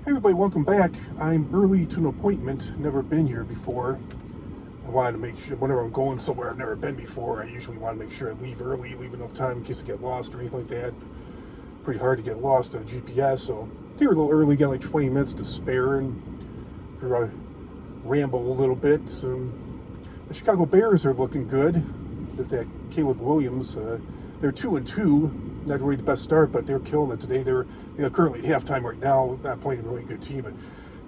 Hey everybody, welcome back. I'm early to an appointment, never been here before. I wanted to make sure, whenever I'm going somewhere I've never been before, I usually want to make sure I leave early, leave enough time in case I get lost or anything like that. Pretty hard to get lost on GPS, so here a little early, got like 20 minutes to spare, and for I ramble a little bit. The Chicago Bears are looking good with that Caleb Williams. They're 2-2. Not really the best start, but they're killing it today. They're currently at halftime right now, not playing a really good team. But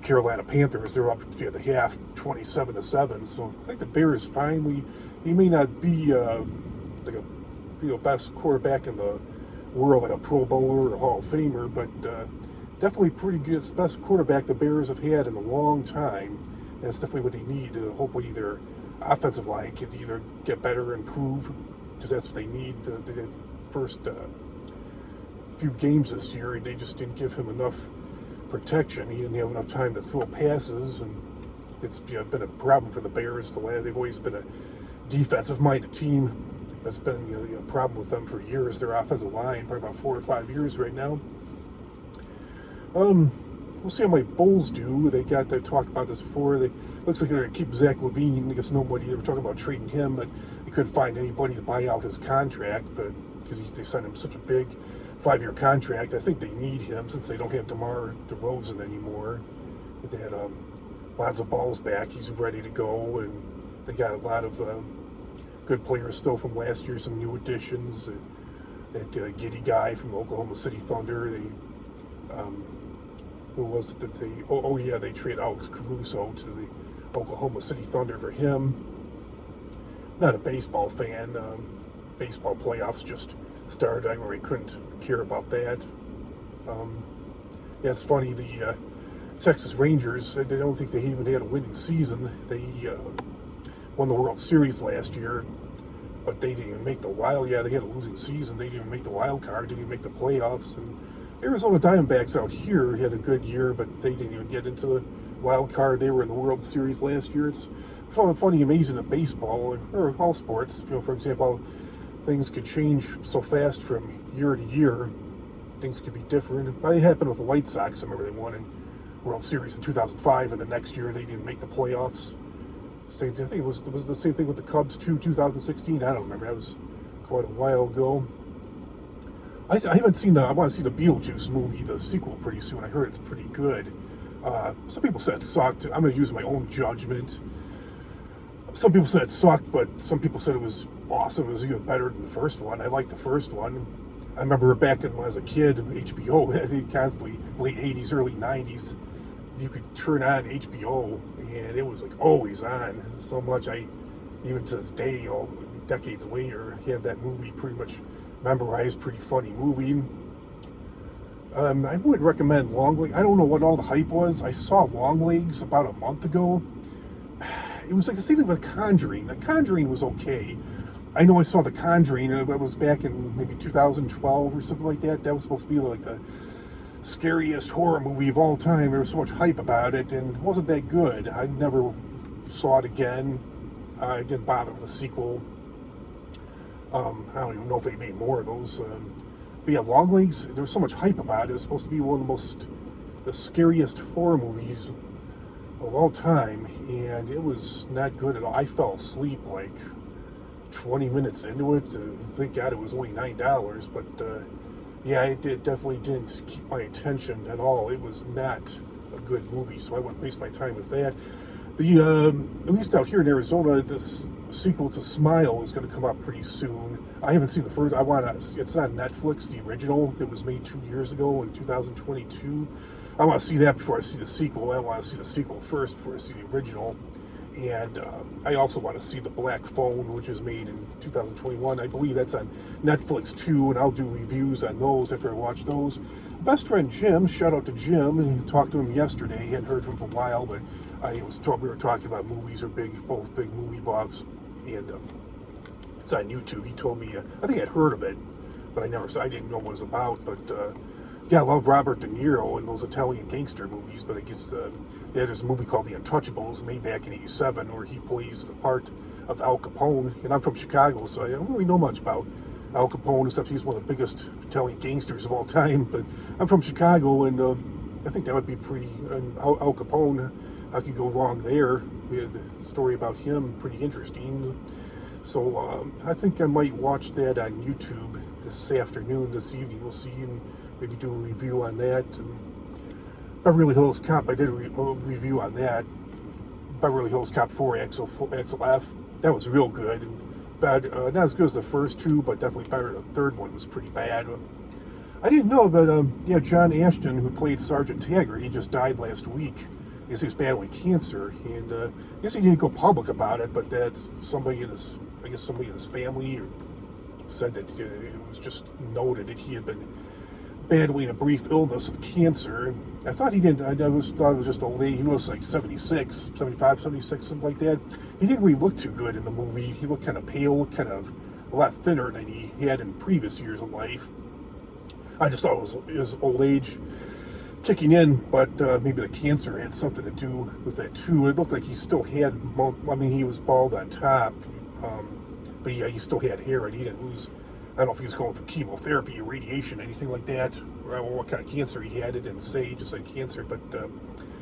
Carolina Panthers, they're up at the half, 27-7. So I think the Bears finally. He may not be like a best quarterback in the world, like a Pro Bowler or a Hall of Famer, but definitely pretty good. It's the best quarterback the Bears have had in a long time. And that's definitely what they need. Hopefully, their offensive line can either get better, improve, because that's what they need. The first few games this year, they just didn't give him enough protection. He didn't have enough time to throw passes, and it's been a problem for the Bears. They've always been a defensive-minded team. That's been a problem with them for years. Their offensive line, probably about 4 or 5 years right now. We'll see how my Bulls do. They've talked about this before. Looks like they're going to keep Zach LaVine. I guess nobody. They were talking about trading him, but they couldn't find anybody to buy out his contract. But because they signed him such a big 5-year contract, I think they need him since they don't have DeMar DeRozan anymore. But they had Lonzo Ball's back. He's ready to go, and they got a lot of good players still from last year. Some new additions. That Giddey guy from the Oklahoma City Thunder. Who was it that they traded Alex Caruso to the Oklahoma City Thunder for him. Not a baseball fan. Baseball playoffs just started. I really couldn't care about that. Yeah, it's funny. The Texas Rangers, I don't think they even had a winning season. They won the World Series last year, but they didn't even make the wild. Yeah, they had a losing season. They didn't even make the wild card. Didn't even make the playoffs. And Arizona Diamondbacks out here had a good year, but they didn't even get into the wild card. They were in the World Series last year. It's funny, amazing in baseball or all sports. For example, things could change so fast from year to year. Things could be different. It happened with the White Sox. I remember they won in World Series in 2005, and the next year they didn't make the playoffs. Same thing. I think it was the same thing with the Cubs too. 2016. I don't remember. That was quite a while ago. I haven't seen I want to see the Beetlejuice movie, the sequel, pretty soon. I heard it's pretty good. Some people said it sucked. I'm going to use my own judgment. Some people said it sucked, but some people said it was awesome. It was even better than the first one. I liked the first one. I remember back when I was a kid, HBO, they constantly, late 80s, early 90s, you could turn on HBO, and it was like always on. So much, even to this day, all decades later, have that movie pretty much memorized. Pretty funny movie. I wouldn't recommend Longlegs. I don't know what all the hype was. I saw Longlegs about a month ago. It was like the same thing with Conjuring. The Conjuring was okay. I know I saw The Conjuring. It was back in maybe 2012 or something like that. That was supposed to be like the scariest horror movie of all time. There was so much hype about it, and it wasn't that good. I never saw it again. I didn't bother with the sequel. I don't even know if they made more of those. But yeah, Longlegs, there was so much hype about it. It was supposed to be one of the scariest horror movies of all time, and it was not good at all. I fell asleep like 20 minutes into it. Thank God it was only $9, but yeah, it definitely didn't keep my attention at all. It was not a good movie, so I wouldn't waste my time with that. At least out here in Arizona, this sequel to Smile is going to come out pretty soon. I haven't seen the first. It's not Netflix, the original. It was made 2 years ago in 2022. I want to see that before I see the sequel. I want to see the sequel first before I see the original. And I also want to see The Black Phone, which was made in 2021. I believe that's on Netflix too, and I'll do reviews on those after I watch those. Best friend Jim, shout out to Jim, and talked to him yesterday. He hadn't heard from him for a while, but we were talking about movies. We're both big movie buffs, and it's on YouTube. He told me, I think I'd heard of it, but I didn't know what it was about. But yeah, I love Robert De Niro and those Italian gangster movies, but I guess there's a movie called The Untouchables, made back in '87, where he plays the part of Al Capone. And I'm from Chicago, so I don't really know much about Al Capone, except he's one of the biggest Italian gangsters of all time. But I'm from Chicago, and I think that would be pretty. And Al Capone, how could go wrong there? The story about him, pretty interesting. So I think I might watch that on YouTube this afternoon, this evening. We'll see, and maybe do a review on that. And Beverly Hills Cop, I did a review on that. Beverly Hills Cop 4 Axel F. That was real good. And bad, not as good as the first two, but definitely better. The third one was pretty bad. I didn't know, but yeah, John Ashton, who played Sergeant Taggart, he just died last week. I guess he was battling cancer, and I guess he didn't go public about it, but that somebody in his, I guess somebody in his family said that it was just noted that he had been battling a brief illness of cancer. I thought he didn't, thought it was just a late, he was like 76, 75, 76, something like that. He didn't really look too good in the movie. He looked kind of pale, kind of a lot thinner than he had in previous years of life. I just thought it was his old age kicking in, but maybe the cancer had something to do with that too. It looked like he still had, I mean, he was bald on top, but yeah, he still had hair, and he didn't lose. I don't know if he was going through chemotherapy or radiation, anything like that, or what kind of cancer he had. It didn't say, he just said cancer, but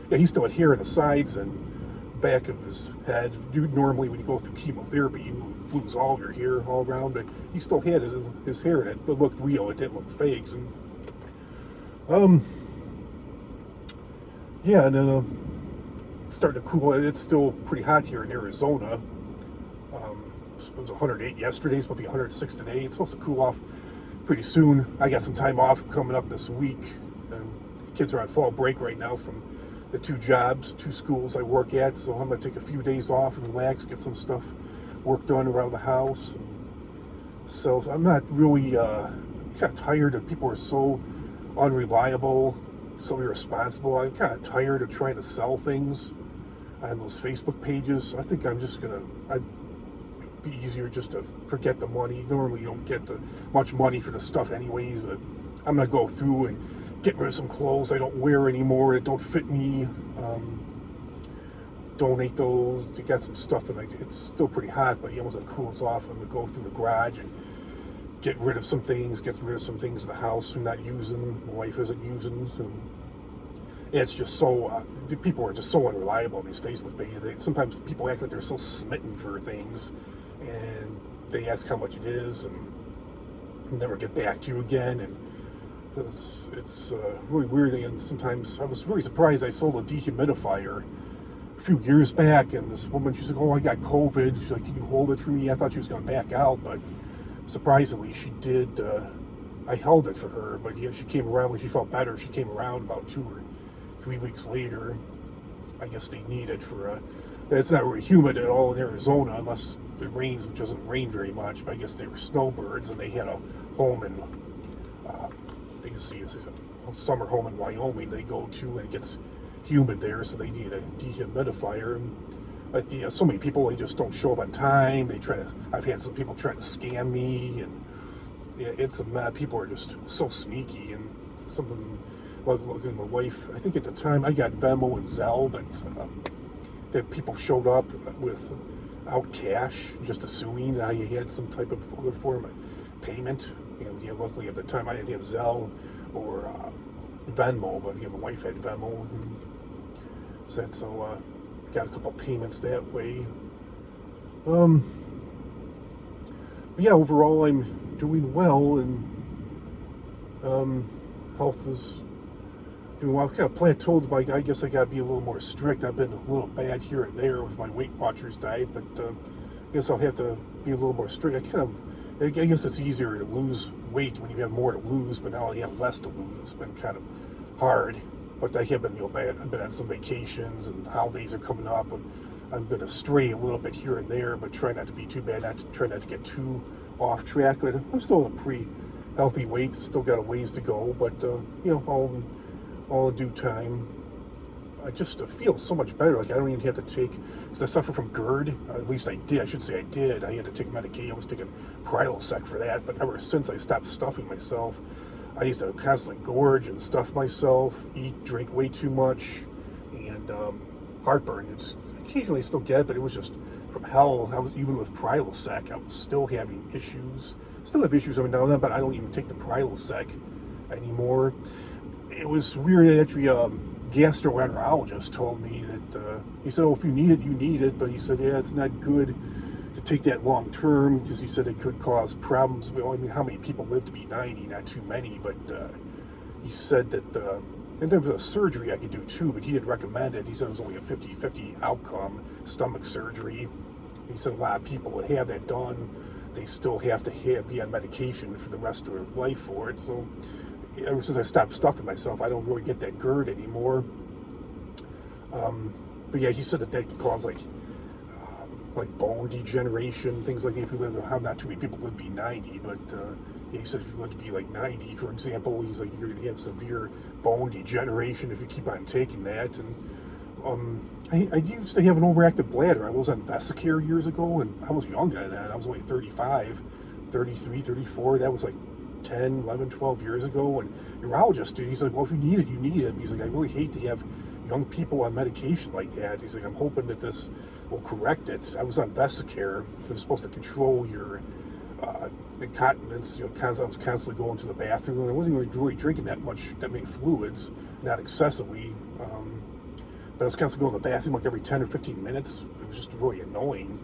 yeah, he still had hair on the sides and back of his head. Normally when you go through chemotherapy, you lose all of your hair all around, but he still had his hair in it. It looked real, it didn't look fake. And yeah, and then it's starting to cool. It's still pretty hot here in Arizona. It was 108 yesterday, it's supposed to be 106 today. It's supposed to cool off pretty soon. I got some time off coming up this week. And kids are on fall break right now from the two schools I work at, so I'm going to take a few days off and relax, get some stuff work done around the house. And so I'm not really, I'm kind of tired of people who are so unreliable, so irresponsible. I'm kind of tired of trying to sell things on those Facebook pages. I think I'm just going to, it'd be easier just to forget the money. Normally you don't get much money for the stuff anyways, but I'm going to go through and get rid of some clothes I don't wear anymore that don't fit me. Donate those. You got some stuff, and it's still pretty hot, but once it cools off, I'm going to go through the garage and get rid of some things, in the house I'm not using, my wife isn't using. And it's just so, people are just so unreliable on these Facebook pages. Sometimes people act like they're so smitten for things, and they ask how much it is, and never get back to you again. And it's really weird. And sometimes I was really surprised. I sold a dehumidifier a few years back, and this woman, she's like, "Oh, I got COVID." She's like, "Can you hold it for me?" I thought she was going to back out, but surprisingly, she did. I held it for her, but yeah, she came around when she felt better. She came around about 2 or 3 weeks later. I guess they need it for it's not really humid at all in Arizona unless it rains, which doesn't rain very much, but I guess they were snowbirds and they had a home in, you can see a summer home in Wyoming they go to, and it gets humid there, so they need a dehumidifier. But yeah, so many people, they just don't show up on time. I've had some people try to scam me, and yeah, it's a mess. People are just so sneaky, and something like my wife, I think at the time I got Venmo and Zelle, but that people showed up without cash, just assuming I had some type of other form of payment. And yeah, luckily at the time I didn't have Zelle or Venmo, but my wife had Venmo, and so got a couple payments that way. But yeah, overall I'm doing well, and health is doing well. I've kind of plateaued. I guess I got to be a little more strict. I've been a little bad here and there with my Weight Watchers diet, but I guess I'll have to be a little more strict. I guess it's easier to lose weight when you have more to lose, but now I have less to lose. It's been kind of hard, but I have been bad. I've been on some vacations, and holidays are coming up, and I'm going to stray a little bit here and there, but try not to be too bad, try not to get too off track. But I'm still a pretty healthy weight, still got a ways to go, but all in due time. I just feel so much better. Like I don't even have to take, because I suffer from GERD. At least I did. I should say I did. I had to take medication. I was taking Prilosec for that. But ever since I stopped stuffing myself, I used to constantly gorge and stuff myself, drink way too much, and heartburn. It's occasionally I still get it, but it was just from hell. Even with Prilosec, I was still having issues. Still have issues every now and then, but I don't even take the Prilosec anymore. it was weird. Actually, gastroenterologist told me that he said, "Oh, if you need it, you need it." But he said, "Yeah, it's not good to take that long term because he said it could cause problems." Well, I mean, how many people live to be 90? Not too many, but he said that. And there was a surgery I could do too, but he didn't recommend it. He said it was only a 50-50 outcome, stomach surgery. He said a lot of people that have that done, they still have to be on medication for the rest of their life for it. So ever since I stopped stuffing myself, I don't really get that GERD anymore. But yeah, he said that could cause like bone degeneration, things like that. If you live, how not too many people would be 90, but yeah, he said if you live to be like 90, for example, he's like you're gonna have severe bone degeneration if you keep on taking that. And I used to have an overactive bladder. I was on Vesicare years ago, and I was young at that. I was only 35, 33, 34. That was like 10, 11, 12 years ago. And urologist, dude, he's like, well, if you need it, you need it. He's like, I really hate to have young people on medication like that. He's like, I'm hoping that this will correct it. I was on Vesicare. It was supposed to control your incontinence. You know, I was constantly going to the bathroom, and I wasn't really drinking that many fluids, not excessively. But I was constantly going to the bathroom like every 10 or 15 minutes. It was just really annoying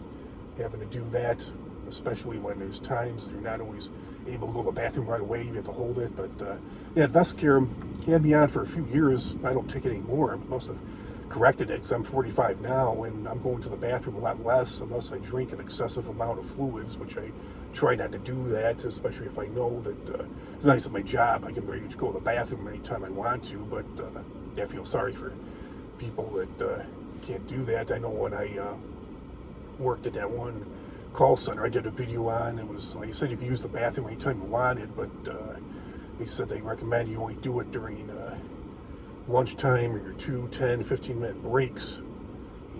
having to do that, especially when there's times that you're not always able to go to the bathroom right away. You have to hold it. But yeah, Vesicare, he had me on for a few years. I don't take it anymore. I must have corrected it because I'm 45 now, and I'm going to the bathroom a lot less unless I drink an excessive amount of fluids, which I try not to do that, especially if I know that it's nice at my job. I can pretty much go to the bathroom anytime I want to, but yeah, I feel sorry for people that can't do that. I know when I worked at that one call center I did a video on, it was like I said, you can use the bathroom anytime you wanted, but they said they recommend you only do it during lunchtime or your 2, 10, 15-minute breaks.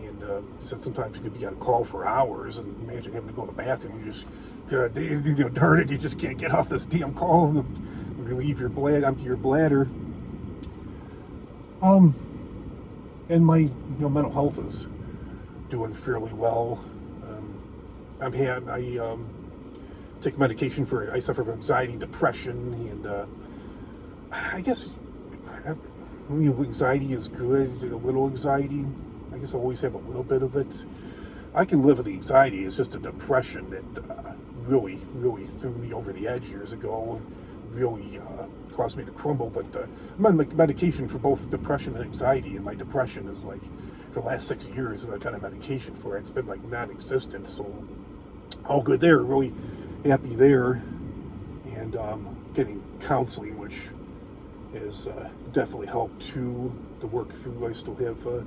And he said sometimes you could be on call for hours, and imagine having to go to the bathroom. You just darn it, you just can't get off this damn call. Relieve your empty your bladder. And my mental health is doing fairly well. I take medication I suffer from anxiety and depression, and I guess anxiety is good. A little anxiety, I guess I always have a little bit of it. I can live with the anxiety. It's just a depression that really threw me over the edge years ago. Really caused me to crumble. But I'm on medication for both depression and anxiety, and my depression is like for the last 6 years, and I've got a medication for it. It's been like non-existent, so all good there. Really happy there, and getting counseling, which has definitely helped too to work through. I still have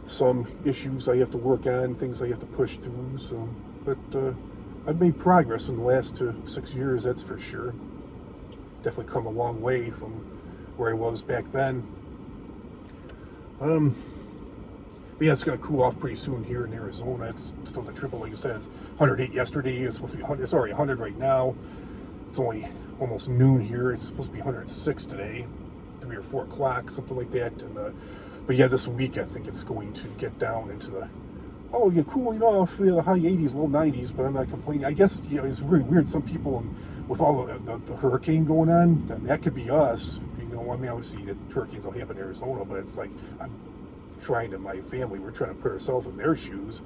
some issues I have to work on, things I have to push through. So, but I've made progress in the last 6 years, that's for sure. Definitely come a long way from where I was back then. But yeah, it's going to cool off pretty soon here in Arizona. It's still the triple, like I said. It's 108 yesterday. It's supposed to be 100. It's already 100 right now. It's only almost noon here. It's supposed to be 106 today, 3 or 4 o'clock, something like that. And but yeah, this week I think it's going to get down into the cooling off the high 80s, low 90s. But I'm not complaining. I guess it's really weird. Some people with all the hurricane going on, and that could be us. I mean, obviously the hurricanes don't happen in Arizona, but it's like my family, we're trying to put ourselves in their shoes.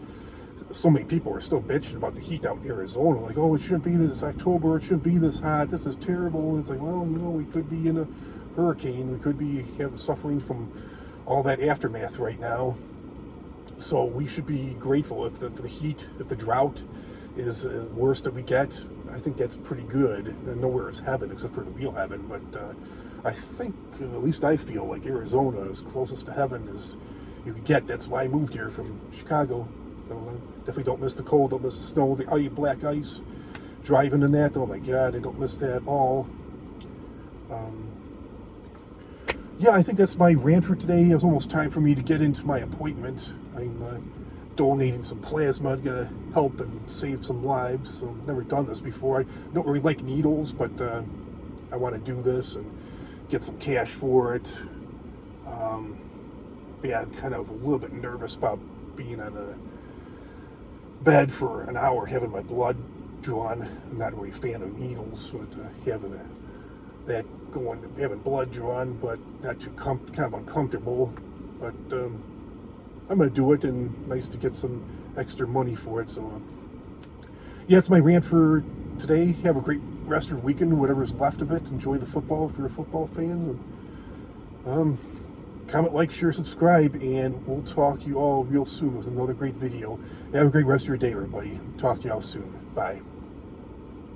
So many people are still bitching about the heat out in Arizona, like, oh, it shouldn't be this October, it shouldn't be this hot, this is terrible. And it's like, well, we could be in a hurricane, we could be suffering from all that aftermath right now. So we should be grateful if the heat, if the drought is the worst that we get. I think that's pretty good. Nowhere is heaven except for the real heaven, but I think, at least I feel like Arizona is closest to heaven as you could get. That's why I moved here from Chicago. Definitely don't miss the cold, don't miss the snow, the black ice. Driving in that, oh my God, I don't miss that at all. Yeah, I think that's my rant for today. It's almost time for me to get into my appointment. I'm donating some plasma, going to help and save some lives. So I've never done this before. I don't really like needles, but I want to do this and get some cash for it. Yeah, I'm kind of a little bit nervous about being on a bed for an hour having my blood drawn. I'm not really a fan of needles, but having that having blood drawn, but not too kind of uncomfortable. But I'm gonna do it, and nice to get some extra money for it. So yeah, it's my rant for today. Have a great rest of your weekend, whatever's left of it. Enjoy the football if you're a football fan. And, comment, like, share, subscribe, and we'll talk to you all real soon with another great video. Have a great rest of your day, everybody. Talk to you all soon. Bye.